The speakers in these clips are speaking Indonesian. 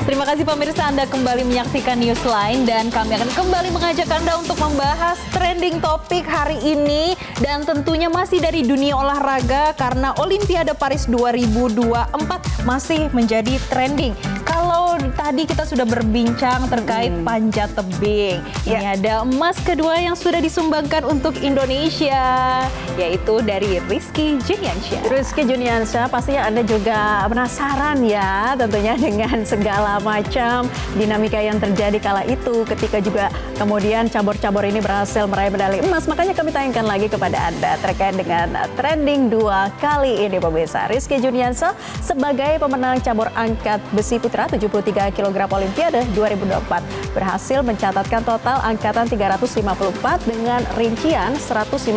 Terima kasih pemirsa, Anda kembali menyaksikan Newsline dan kami akan kembali mengajak Anda untuk membahas trending topik hari ini dan tentunya masih dari dunia olahraga karena Olimpiade Paris 2024 masih menjadi trending. Kalau tadi kita sudah berbincang terkait panjat tebing, ini ada emas kedua yang sudah disumbangkan untuk Indonesia, yaitu dari Rizky Juniansyah. Rizky Juniansyah, pastinya Anda juga penasaran ya tentunya dengan segala macam dinamika yang terjadi kala itu ketika juga kemudian cabur-cabur ini berhasil meraih medali emas. Makanya kami tayangkan lagi kepada Anda terkait dengan trending 2 kali ini pemirsa. Rizky Juniansyah sebagai pemenang cabur angkat besi putra 73 kg Olimpiade 2024 berhasil mencatatkan total angkatan 354 dengan rincian 155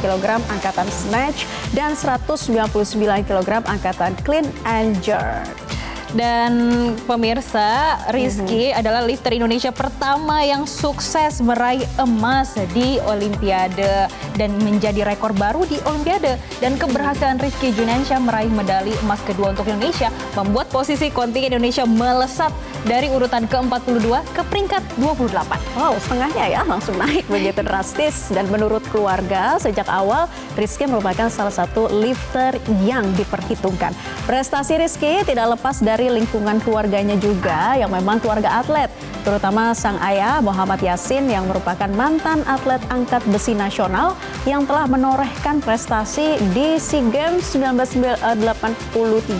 kg angkatan snatch dan 199 kg angkatan clean and jerk. Dan pemirsa, Rizky adalah lifter Indonesia pertama yang sukses meraih emas di Olimpiade dan menjadi rekor baru di Olimpiade. Dan keberhasilan Rizky Juniansyah meraih medali emas kedua untuk Indonesia membuat posisi kontingen Indonesia melesat dari urutan ke-42 ke peringkat 28. Wow, setengahnya ya langsung naik begitu drastis. Dan menurut keluarga, sejak awal Rizky merupakan salah satu lifter yang diperhitungkan. Prestasi Rizky tidak lepas dari lingkungan keluarganya juga yang memang keluarga atlet, terutama sang ayah Muhammad Yasin yang merupakan mantan atlet angkat besi nasional yang telah menorehkan prestasi di SEA Games 1983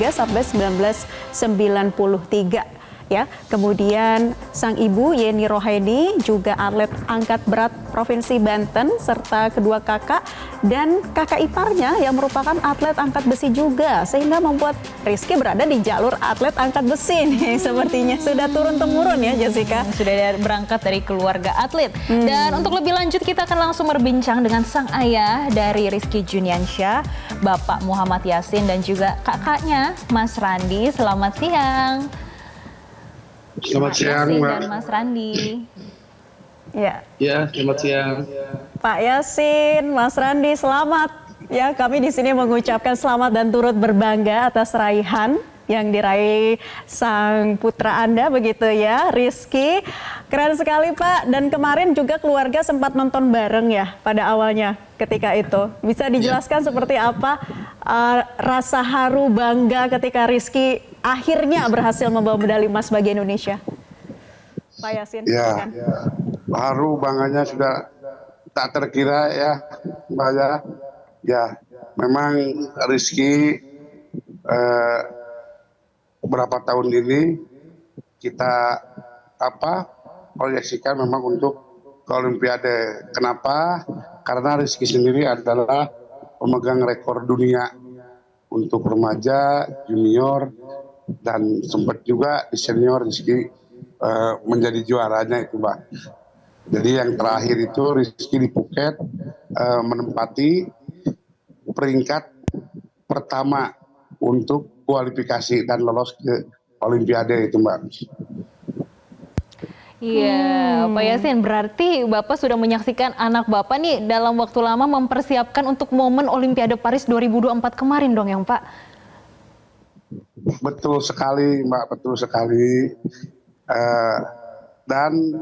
sampai 1993. Ya, kemudian sang ibu Yeni Rohaidi juga atlet angkat berat Provinsi Banten serta kedua kakak dan kakak iparnya yang merupakan atlet angkat besi juga, sehingga membuat Rizky berada di jalur atlet angkat besi nih. Sepertinya sudah turun-temurun ya Jessica. Sudah berangkat dari keluarga atlet. Dan untuk lebih lanjut kita akan langsung berbincang dengan sang ayah dari Rizky Juniansyah, Bapak Muhammad Yasin dan juga kakaknya Mas Randi. Selamat siang. Selamat siang, Mbak. Dan Mas Randi. Ya, selamat siang. Pak Yasin, Mas Randi, selamat. Ya, kami di sini mengucapkan selamat dan turut berbangga atas raihan yang diraih sang putra Anda begitu ya, Rizky. Keren sekali Pak, dan kemarin juga keluarga sempat nonton bareng ya pada awalnya ketika itu. Bisa dijelaskan seperti apa rasa haru bangga ketika Rizky akhirnya berhasil membawa medali emas bagi Indonesia? Pak Yasin. Ya, haru bangganya sudah tak terkira ya, Mbak ya. Ya, memang Rizky beberapa tahun ini kita proyeksikan memang untuk ke Olimpiade. Kenapa? Karena Rizky sendiri adalah pemegang rekor dunia untuk remaja, junior, dan sempat juga di senior Rizky menjadi juaranya itu, Mbak. Jadi yang terakhir itu Rizky di Phuket menempati peringkat pertama untuk kualifikasi dan lolos ke Olimpiade itu, Mbak. Iya, Pak Yasin, berarti Bapak sudah menyaksikan anak Bapak nih dalam waktu lama mempersiapkan untuk momen Olimpiade Paris 2024 kemarin dong yang Pak? Betul sekali, Mbak, betul sekali. Dan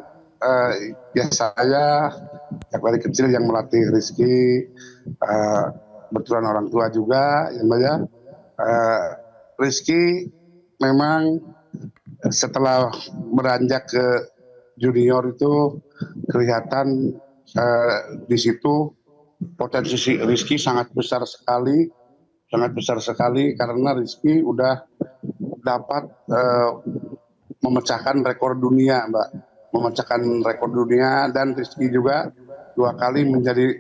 ya saya dari kecil yang melatih Rizky, kebetulan orang tua juga, ya Mbak ya. Rizky memang setelah beranjak ke junior itu kelihatan di situ potensi Rizky sangat besar sekali karena Rizky udah dapat memecahkan rekor dunia, Mbak, dan Rizky juga 2 kali menjadi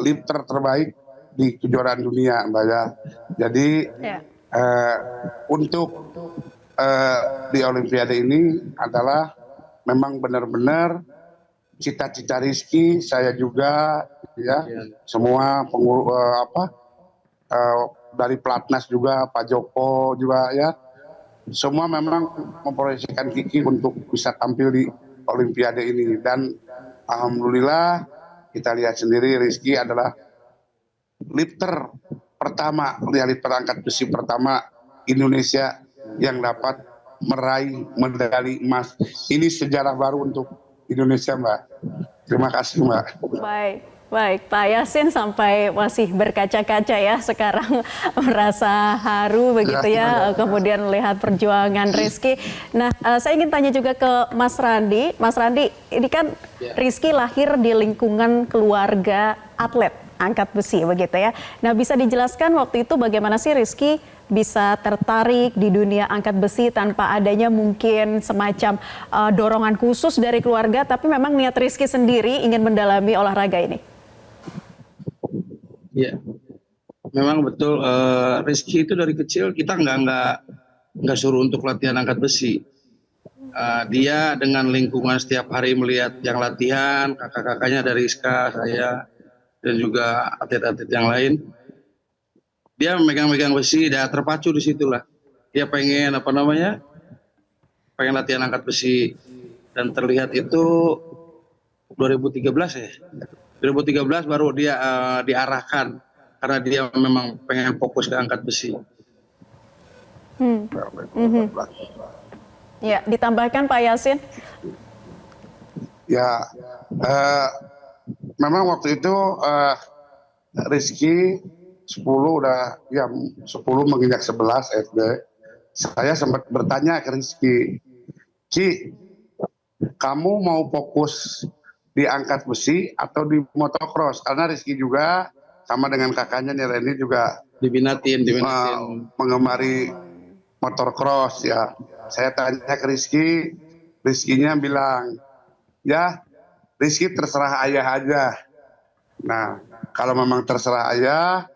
lifter terbaik di kejuaraan dunia, Mbak ya. Jadi untuk di Olimpiade ini adalah memang benar-benar cita-cita Rizky, saya juga ya, semua dari Platnas juga, Pak Joko juga ya, semua memang memproyeksikan Kiki untuk bisa tampil di Olimpiade ini. Dan alhamdulillah kita lihat sendiri Rizky adalah lifter pertama, lifter angkat besi pertama Indonesia yang dapat meraih medali emas. Ini sejarah baru untuk Indonesia, Mbak. Terima kasih, Mbak. Baik, baik. Pak Yasin sampai masih berkaca-kaca ya sekarang merasa haru begitu ya, kemudian melihat perjuangan Rizky. Nah, saya ingin tanya juga ke Mas Randi. Mas Randi, ini kan Rizky lahir di lingkungan keluarga atlet angkat besi begitu ya. Nah, bisa dijelaskan waktu itu bagaimana sih Rizky bisa tertarik di dunia angkat besi tanpa adanya mungkin semacam dorongan khusus dari keluarga, tapi memang niat Rizky sendiri ingin mendalami olahraga ini? Ya, memang betul. Rizky itu dari kecil kita nggak suruh untuk latihan angkat besi. Dia dengan lingkungan setiap hari melihat yang latihan, kakak-kakaknya dari Rizka, saya, dan juga atlet-atlet yang lain. Dia megang-megang besi, dia terpacu di situlah. Dia pengen pengen latihan angkat besi, dan terlihat itu 2013 ya. 2013 baru dia diarahkan karena dia memang pengen fokus ke angkat besi. Ya, ditambahkan Pak Yasin. Ya, memang waktu itu Rizky 10 menginjak 11 SD. Saya sempat bertanya ke Rizky, Ki, kamu mau fokus di angkat besi atau di motocross? Karena Rizky juga sama dengan kakaknya nih Reni juga Diminatin. mengemari motocross ya. Saya tanya ke Rizky, Rizky-nya bilang, ya Rizky terserah ayah aja. Nah, kalau memang terserah ayah,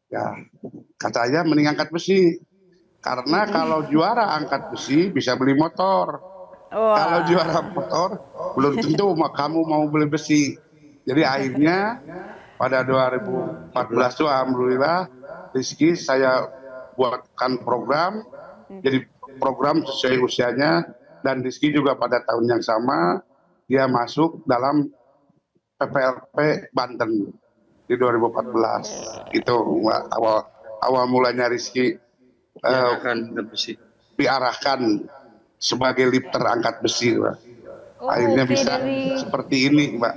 ya kata ayah mending angkat besi. Karena kalau juara angkat besi bisa beli motor. Kalau juara motor belum tentu kamu mau beli besi. Jadi akhirnya pada 2014 itu alhamdulillah Rizky saya buatkan program. Jadi program sesuai usianya, dan Rizky juga pada tahun yang sama dia masuk dalam PPLP Banten di 2014. Itu awal mulanya Rizky diarahkan sebagai lifter angkat besi, Mbak. Akhirnya bisa seperti ini, Mbak.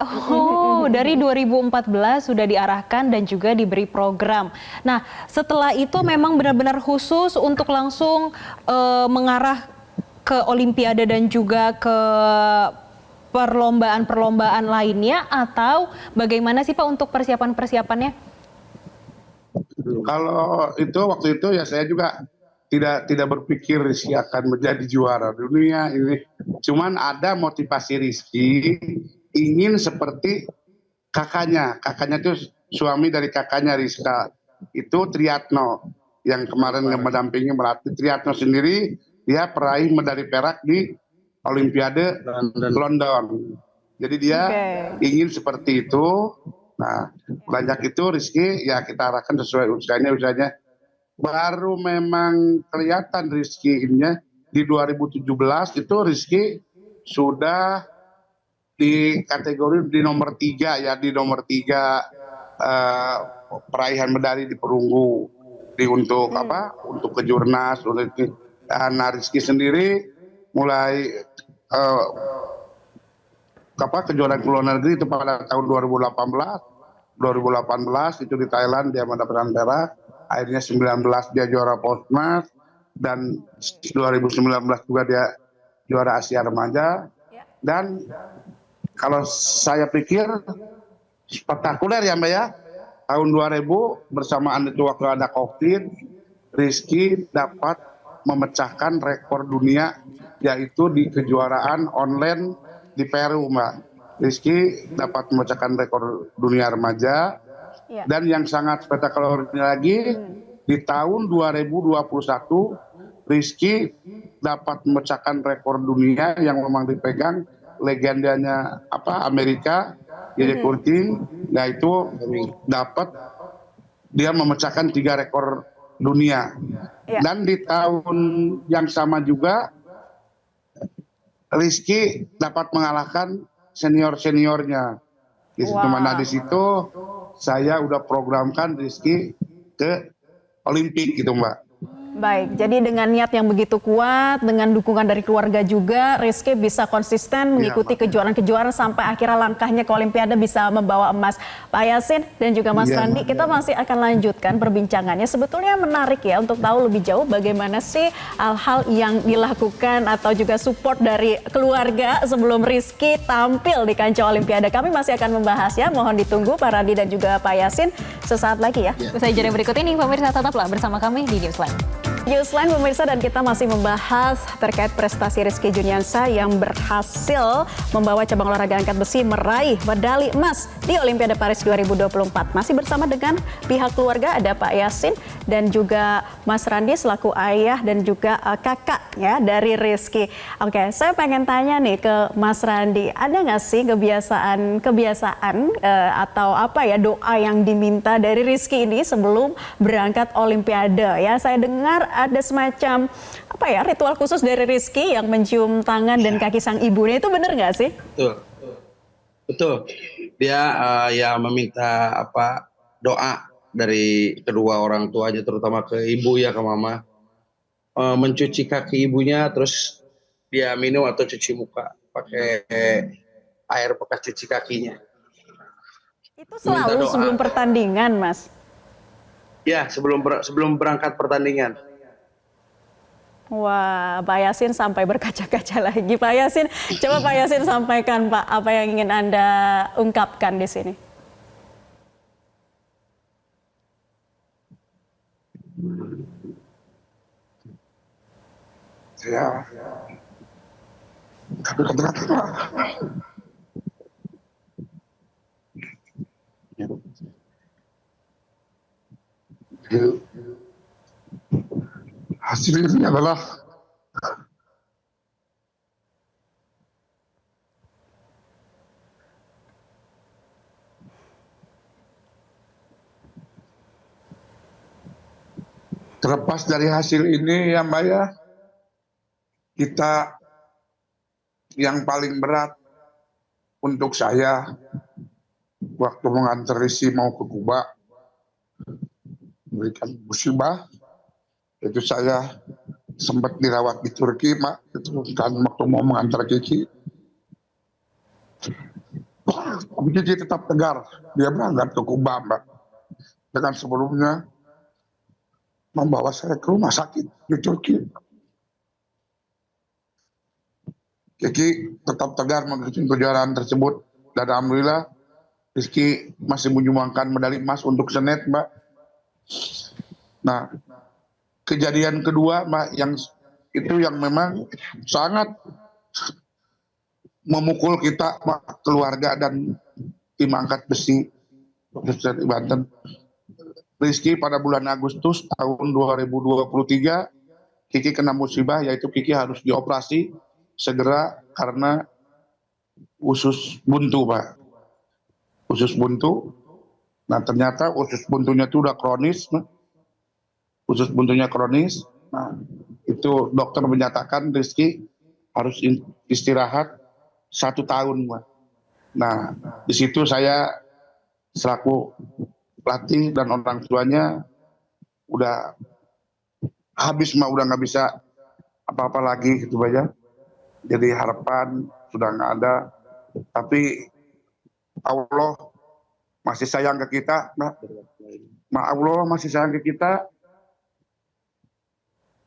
Oh, dari 2014 sudah diarahkan dan juga diberi program. Nah, setelah itu memang benar-benar khusus untuk langsung mengarah ke Olimpiade dan juga ke perlombaan-perlombaan lainnya, atau bagaimana sih Pak untuk persiapan-persiapannya? Kalau itu waktu itu ya saya juga tidak berpikir Rizky akan menjadi juara dunia ini. Cuman ada motivasi Rizky ingin seperti kakaknya. Kakaknya itu suami dari kakaknya Rizka. Itu Triatno yang kemarin mendampingi melatih. Triatno sendiri dia peraih medali perak di Olimpiade London. Jadi dia ingin seperti itu. Nah, banyak itu Rizky ya kita arahkan sesuai usianya. Baru memang kelihatan Rizky ini di 2017 itu Rizky sudah di kategori di nomor 3 ya, di nomor 3 peraihan medali di perunggu untuk untuk kejurnas. Nah, Rizky sendiri mulai kejuaraan ke luar negeri itu pada tahun 2018 itu di Thailand dia mendapatkan perak. Akhirnya 19 dia juara Posmas, dan 2019 juga dia juara Asia Remaja. Dan kalau saya pikir spektakuler ya Mbak ya, tahun 2000 bersamaan itu waktu ada COVID, Rizky dapat memecahkan rekor dunia yaitu di kejuaraan online di Peru, Mbak. Rizky dapat memecahkan rekor dunia remaja. Dan yang sangat spektakuler lagi, di tahun 2021 Rizky dapat memecahkan rekor dunia yang memang dipegang legendanya Amerika, Yeye Kurting, yaitu dapat dia memecahkan 3 rekor dunia. Dan di tahun yang sama juga Rizky dapat mengalahkan senior-seniornya. Di situ mana di situ saya udah programkan Rizky ke Olimpik gitu Mbak. Baik, jadi dengan niat yang begitu kuat, dengan dukungan dari keluarga juga, Rizky bisa konsisten mengikuti kejuaraan-kejuaraan sampai akhirnya langkahnya ke Olimpiade bisa membawa emas. Pak Yasin dan juga Mas Randi, kita masih akan lanjutkan perbincangannya. Sebetulnya menarik ya untuk tahu lebih jauh bagaimana sih hal-hal yang dilakukan atau juga support dari keluarga sebelum Rizky tampil di kancah Olimpiade. Kami masih akan membahasnya, mohon ditunggu Pak Randi dan juga Pak Yasin sesaat lagi ya. Usai jeda berikut ini, pemirsa tetaplah bersama kami di Newsline. Newsline pemirsa, dan kita masih membahas terkait prestasi Rizky Juniansyah yang berhasil membawa cabang olahraga angkat besi meraih medali emas di Olimpiade Paris 2024. Masih bersama dengan pihak keluarga, ada Pak Yasin dan juga Mas Randi selaku ayah dan juga kakak ya dari Rizky. Oke, saya pengen tanya nih ke Mas Randi, ada nggak sih kebiasaan atau apa ya doa yang diminta dari Rizky ini sebelum berangkat Olimpiade ya? Saya dengar ada semacam apa ya ritual khusus dari Rizky yang mencium tangan dan kaki sang ibunya, itu benar nggak sih? Betul. Dia ya meminta doa dari kedua orang tuanya, terutama ke ibu ya, ke mama, mencuci kaki ibunya, terus dia minum atau cuci muka pakai air bekas cuci kakinya. Itu selalu sebelum pertandingan, Mas? Ya, sebelum berangkat pertandingan. Wah, Pak Yasin sampai berkaca-kaca lagi. Pak Yasin, coba Pak Yasin sampaikan Pak, apa yang ingin Anda ungkapkan di sini? Ya, tapi hasil ini adalah terlepas dari hasil ini ya Mbak ya, kita yang paling berat untuk saya waktu mengantar Rizky mau ke Kuba memberikan musibah, itu saya sempat dirawat di Turki, Mak. Itu kan waktu mau mengantar Kiki. Kiki tetap tegar, dia berangkat ke Kuba, Mbak. Dengan sebelumnya membawa saya ke rumah sakit di Turki. Kiki tetap tegar mengikuti kejuaraan tersebut. Dan alhamdulillah Rizky masih menyumbangkan medali emas untuk senet, Mbak. Nah, kejadian kedua, Mbak, yang itu yang memang sangat memukul kita, Mbak, keluarga dan tim angkat besi dari Banten. Rizky pada bulan Agustus tahun 2023, Kiki kena musibah, yaitu Kiki harus dioperasi segera karena usus buntu, Pak. Usus buntu. Nah, ternyata usus buntunya itu udah kronis, Pak. Usus buntunya kronis. Nah, itu dokter menyatakan Rizky harus istirahat 1 tahun, Pak. Nah, di situ saya selaku pelatih dan orang tuanya udah habis, Mbak, udah nggak bisa apa-apa lagi gitu, Pak ya. Jadi harapan sudah nggak ada, tapi Allah masih sayang ke kita, Mbak. Allah masih sayang ke kita.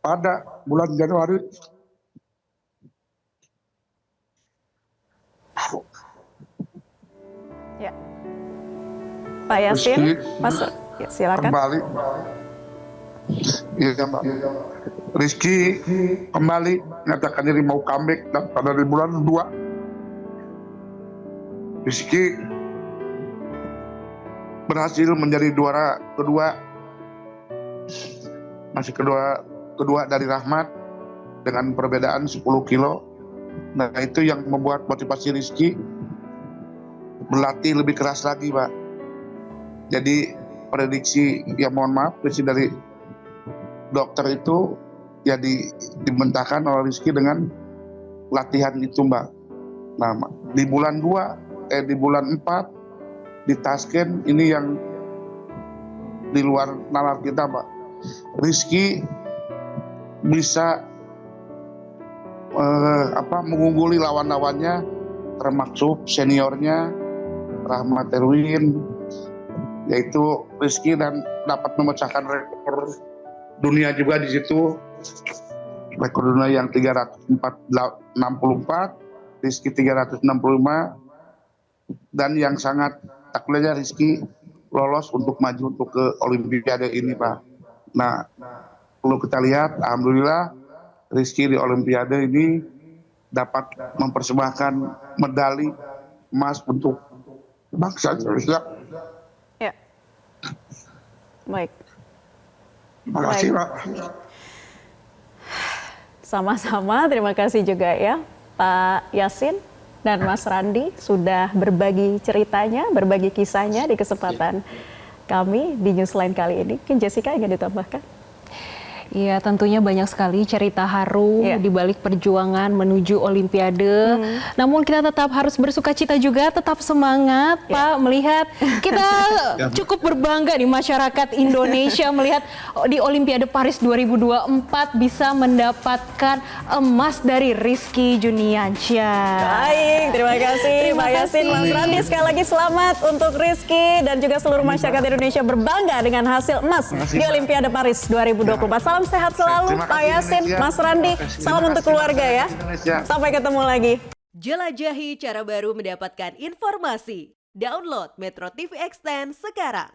Pada bulan Januari ya. Pak Yasin, Mas, ya, silakan. Kembali, iya Mbak. Rizky kembali menyatakan diri mau comeback, dan pada di bulan 2 Rizky berhasil menjadi juara kedua, masih kedua dari Rahmat dengan perbedaan 10 kilo. Nah, itu yang membuat motivasi Rizky berlatih lebih keras lagi, Pak. Jadi prediksi, ya mohon maaf, prediksi dari dokter itu ya dibentahkan oleh Rizky dengan latihan itu, Mbak. Nah, di bulan 4 di Tashkent ini yang di luar nalar kita, Pak. Rizky bisa mengungguli lawan-lawannya, termasuk seniornya Rahmat Erwin, yaitu Rizky, dan dapat memecahkan rekor dunia juga di situ. Rekor dunia yang 364, Rizky 365, dan yang sangat takdirnya Rizky lolos untuk maju untuk ke Olimpiade ini, Pak. Nah, perlu kita lihat, alhamdulillah Rizky di Olimpiade ini dapat mempersembahkan medali emas untuk bangsa Indonesia. Ya. Baik. Terima kasih, Pak. Sama-sama, terima kasih juga ya Pak Yasin dan Mas Randi sudah berbagi ceritanya, berbagi kisahnya di kesempatan kami di Newsline kali ini. Mungkin Jessica ingin ditambahkan? Iya, tentunya banyak sekali cerita haru di balik perjuangan menuju Olimpiade. Namun kita tetap harus bersuka cita juga, tetap semangat, Pak, melihat kita cukup berbangga di masyarakat Indonesia melihat di Olimpiade Paris 2024 bisa mendapatkan emas dari Rizky Juniansyah. Baik, terima kasih Pak Yasin, Mas Randi. Sekali lagi selamat untuk Rizky dan juga seluruh masyarakat Indonesia berbangga dengan hasil emas di Olimpiade Paris 2024. Salam sehat selalu Pak Yasin, Mas Randi. Salam untuk keluarga ya. Sampai ketemu lagi. Jelajahi cara baru mendapatkan informasi. Download Metro TV Extend sekarang.